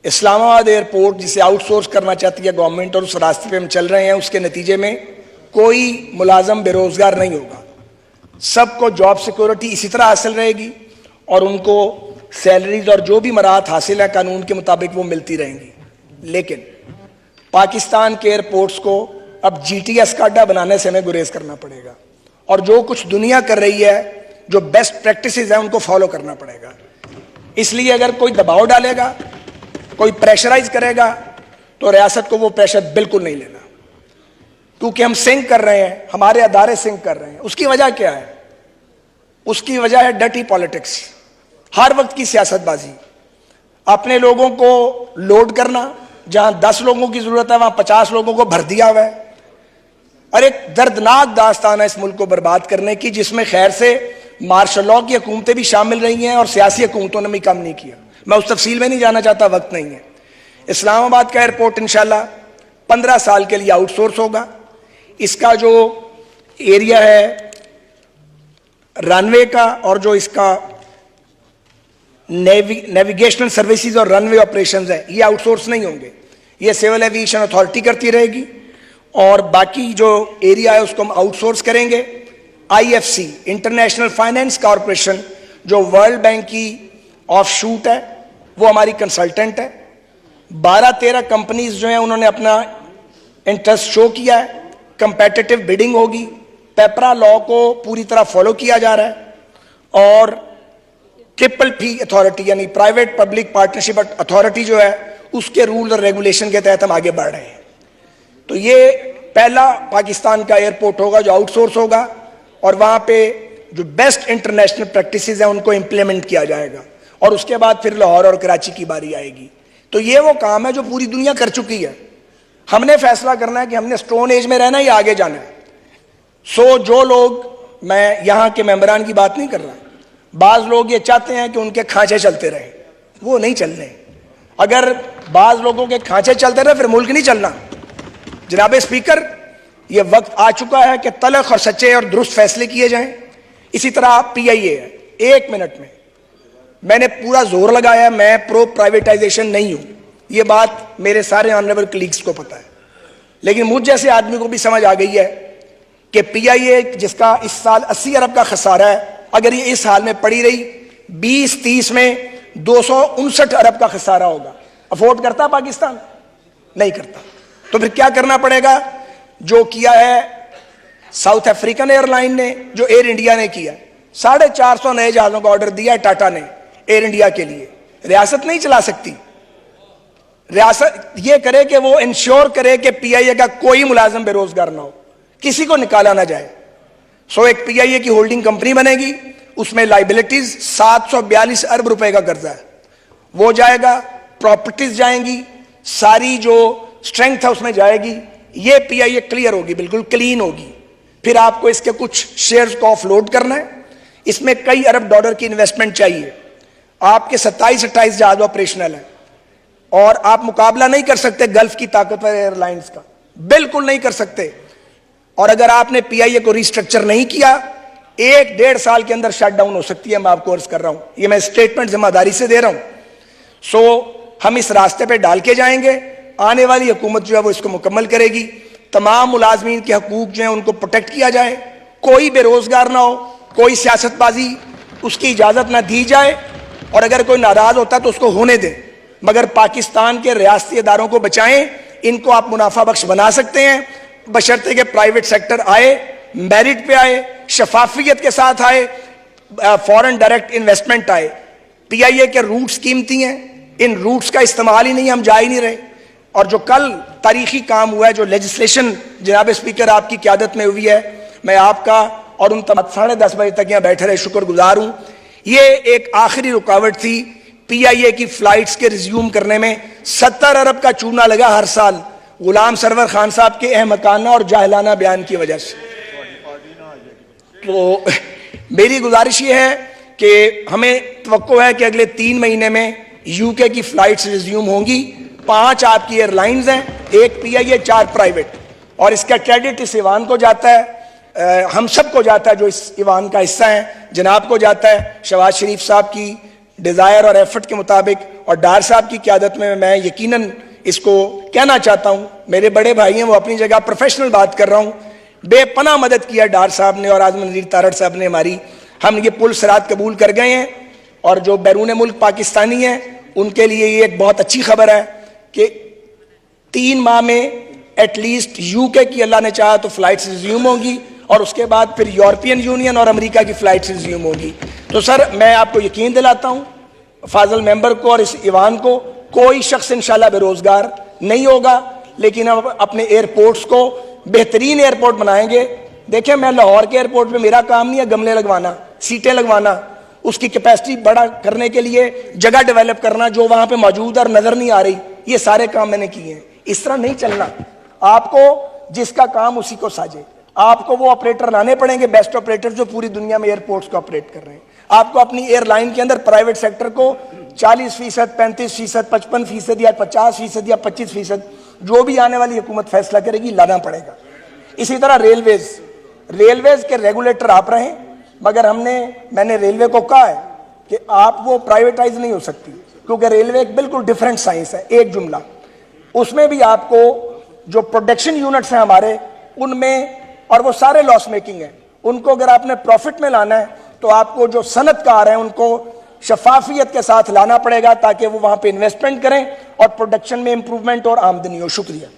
Islamabad airport जिसे outsource करना चाहती है गवर्नमेंट और उस रास्ते पे हम चल रहे हैं, उसके नतीजे में कोई मुलाजम बेरोजगार नहीं होगा। सबको जॉब सिक्योरिटी इसी तरह हासिल रहेगी और उनको सैलरीज और जो भी मराहत हासिल है कानून के मुताबिक वो मिलती रहेंगी। लेकिन पाकिस्तान के एयरपोर्ट्स को अब GTS का अड्डा बनाने से हमें गुरेज करना पड़ेगा और जो कुछ दुनिया कर रही है, जो बेस्ट प्रैक्टिसेस हैं, उनको फॉलो करना पड़ेगा। इसलिए अगर कोई दबाव डालेगा, कोई प्रेशराइज करेगा, तो रियासत को वो प्रेशर बिल्कुल नहीं लेना, क्योंकि हम सिंक कर रहे हैं, हमारे अदारे सिंक कर रहे हैं। उसकी वजह क्या है? उसकी वजह है डर्टी पॉलिटिक्स, हर वक्त की सियासतबाजी, अपने लोगों को लोड करना, जहां 10 लोगों की जरूरत है वहां 50 लोगों को भर दिया हुआ है। और एक दर्दनाक दास्तान है इस मुल्क को बर्बाद करने की, जिसमें खैर से मार्शल लॉ की हुकूमतें भी शामिल रही हैं और सियासी हुकूमतों ने भी कम नहीं किया। मैं उस तफसील में नहीं जाना चाहता, वक्त नहीं है। इस्लामाबाद का एयरपोर्ट इंशाल्लाह 15 साल के लिए आउटसोर्स होगा। इसका जो एरिया है रनवे का और जो इसका नेविगेशनल सर्विसेज और रनवे ऑपरेशंस है, ये आउटसोर्स नहीं होंगे, ये सिविल एविएशन अथॉरिटी करती रहेगी और बाकी जो एरिया है उसको हम आउटसोर्स करेंगे। IFC इंटरनेशनल फाइनेंस कॉरपोरेशन जो वर्ल्ड बैंक की ऑफशूट है, वो हमारी कंसल्टेंट है। 12-13 कंपनीज जो हैं उन्होंने अपना इंटरेस्ट शो किया है। कंपेटिटिव बिडिंग होगी, पेपरा लॉ को पूरी तरह फॉलो किया जा रहा है और PPP अथॉरिटी यानी प्राइवेट पब्लिक पार्टनरशिप अथॉरिटी जो है उसके रूल और रेगुलेशन के तहत हम आगे बढ़ रहे हैं। तो ये पहला पाकिस्तान का एयरपोर्ट होगा जो आउटसोर्स होगा और वहां पे जो बेस्ट इंटरनेशनल प्रैक्टिसेस हैं उनको इंप्लीमेंट किया जाएगा और उसके बाद फिर लाहौर और कराची की बारी आएगी। तो ये वो काम है जो पूरी दुनिया कर चुकी है। हमने फैसला करना है कि हमने स्टोन एज में रहना है या आगे जाना है। जो लोग, मैं यहां के मेंबरान की बात नहीं कर रहा, बाज लोग ये चाहते हैं कि उनके खांचे चलते रहे, वो नहीं चलने। अगर बाज लोगों के खांचे चलते रहे फिर मुल्क नहीं चलना। जनाब स्पीकर, ये वक्त आ चुका है कि तलख और सच्चे और दुरुस्त फैसले किए जाएं। इसी तरह PIA है, 1 मिनट में मैंने पूरा जोर लगाया, मैं प्रो प्राइवेटाइजेशन नहीं हूं, ये बात मेरे सारे ऑनरेबल कलीग्स को पता है, लेकिन मुझ जैसे आदमी को भी समझ आ गई है कि PIA जिसका इस साल 80 अरब का खसारा है, अगर ये इस हाल में पड़ी रही 20-30 में 259 अरब का खसारा होगा। अफोर्ड करता पाकिस्तान? नहीं करता। तो फिर क्या करना पड़ेगा? जो किया है साउथ अफ्रीकन एयरलाइन ने, जो एयर इंडिया ने किया, 450 नए जहाजों का ऑर्डर दिया है टाटा ने एयर इंडिया के लिए। रियासत नहीं चला सकती। रियासत ये करे कि वो इंश्योर करे कि PIA का कोई मुलाजिम बेरोजगार ना हो, किसी को निकाला ना जाए। एक PIA की होल्डिंग कंपनी बनेगी, उसमें लाइबिलिटीज 742 अरब रुपए का कर्जा है, वो जाएगा, प्रॉपर्टीज जाएंगी, सारी जो स्ट्रेंथ है उसमें जाएगी। ये PIA क्लियर होगी, बिल्कुल क्लीन होगी। फिर आपको इसके कुछ शेयर्स को ऑफलोड करना है, इसमें कई अरब डॉलर की इन्वेस्टमेंट चाहिए। आपके 27-28 जहाज ऑपरेशनल है और आप मुकाबला नहीं कर सकते गल्फ की ताकतवर एयरलाइंस का, बिल्कुल नहीं कर सकते। और अगर आपने PIA को रिस्ट्रक्चर नहीं किया, 1-1.5 साल के अंदर शटडाउन हो सकती है। मैं आपको अर्ज कर रहा हूं, ये मैं स्टेटमेंट जिम्मेदारी से दे रहा हूं। हम इस रास्ते पे डाल के जाएंगे। आने वाली हुकूमत जो है वो इसको मुकम्मल करेगी। तमाम मुलाजमीन के हकूक जो है उनको प्रोटेक्ट किया जाए, कोई बेरोजगार ना हो, कोई सियासतबाजी उसकी इजाजत ना दी जाए और अगर कोई नाराज होता है तो उसको होने दें, मगर पाकिस्तान के रियासती इदारों को बचाएं। इनको आप मुनाफा बख्श बना सकते हैं बशर्ते के प्राइवेट सेक्टर आए, मेरिट पे आए, शफाफियत के साथ आए, फॉरेन डायरेक्ट इन्वेस्टमेंट आए। PIA के रूट्स कीमती हैं, इन रूट्स का इस्तेमाल ही नहीं, हम जा ही नहीं रहे। और जो कल तारीखी काम हुआ है, जो लेजिस्लेशन जनाब स्पीकर आपकी क़यादत में हुई है, मैं आपका और उन 10:30 बजे तक यहाँ बैठे रहे शुक्रगुजार हूं। ये एक आखिरी रुकावट थी PIA की फ्लाइट्स के रिज्यूम करने में। 70 अरब का चूना लगा हर साल गुलाम सरवर खान साहब के अहमकाना और जाहिलाना बयान की वजह से। तो मेरी गुजारिश ये है कि हमें तवक्को है कि अगले 3 महीने में UK की फ्लाइट्स रिज्यूम होंगी। 5 आपकी एयरलाइंस हैं, 1 PIA, 4 प्राइवेट, और इसका क्रेडिट इस ईवान को जाता है, हम सबको जाता है जो इस ईवान का हिस्सा है। जनाब को जाता है, शहबाज शरीफ साहब की डिज़ायर और एफर्ट के मुताबिक, और डार साहब की क़यादत में मैं यकीनन इसको कहना चाहता हूँ, मेरे बड़े भाई हैं, वो अपनी जगह प्रोफेशनल बात कर रहा हूँ, बेपनाह मदद किया डार साहब ने और आज़म नज़ीर तारड़ साहब ने हमारी। हम ये पुल सिरात कबूल कर गए हैं, और जो बैरून मुल्क पाकिस्तानी हैं उनके लिए ये एक बहुत अच्छी खबर है कि 3 माह में एटलीस्ट यूके की अल्लाह ने चाहा तो फ्लाइट्स रिज्यूम होंगी, और उसके बाद फिर यूरोपियन यूनियन और अमेरिका की फ्लाइट्स रिज्यूम होगी। तो सर, मैं आपको यकीन दिलाता हूँ, फाजल मेंबर को और इस ईवान को, कोई शख्स इंशाल्लाह बेरोजगार नहीं होगा, लेकिन हम अपने एयरपोर्ट्स को बेहतरीन एयरपोर्ट बनाएंगे। देखें, मैं लाहौर के एयरपोर्ट पे मेरा काम नहीं है गमले लगवाना, सीटें लगवाना, उसकी कैपेसिटी बड़ा करने के लिए जगह डेवलप करना जो वहां पे मौजूद और नजर नहीं आ रही, ये सारे काम मैंने किए हैं। इस तरह नहीं चलना। आपको जिसका काम उसी को साजे, आपको वो ऑपरेटर लाने पड़ेंगे, बेस्ट ऑपरेटर जो पूरी दुनिया में एयरपोर्ट्स को ऑपरेट कर रहे हैं। आपको अपनी एयरलाइन के अंदर प्राइवेट सेक्टर को 40%, 35%, 55% या 50% या 25%, जो भी आने वाली हुकूमत फैसला करेगी, लाना पड़ेगा। इसी तरह रेलवेज के रेगुलेटर आप रहे, मगर मैंने रेलवे को कहा है कि आप वो प्राइवेटाइज नहीं हो सकती, क्योंकि रेलवे एक बिल्कुल डिफरेंट साइंस है। एक जुमला, उसमें भी आपको जो प्रोडक्शन यूनिट्स हैं हमारे, उनमें, और वो सारे लॉस मेकिंग है, उनको अगर आपने प्रॉफिट में लाना है तो आपको जो सनतकार हैं उनको शफाफियत के साथ लाना पड़ेगा, ताकि वो वहां पे इन्वेस्टमेंट करें और प्रोडक्शन में इंप्रूवमेंट और आमदनी हो। शुक्रिया।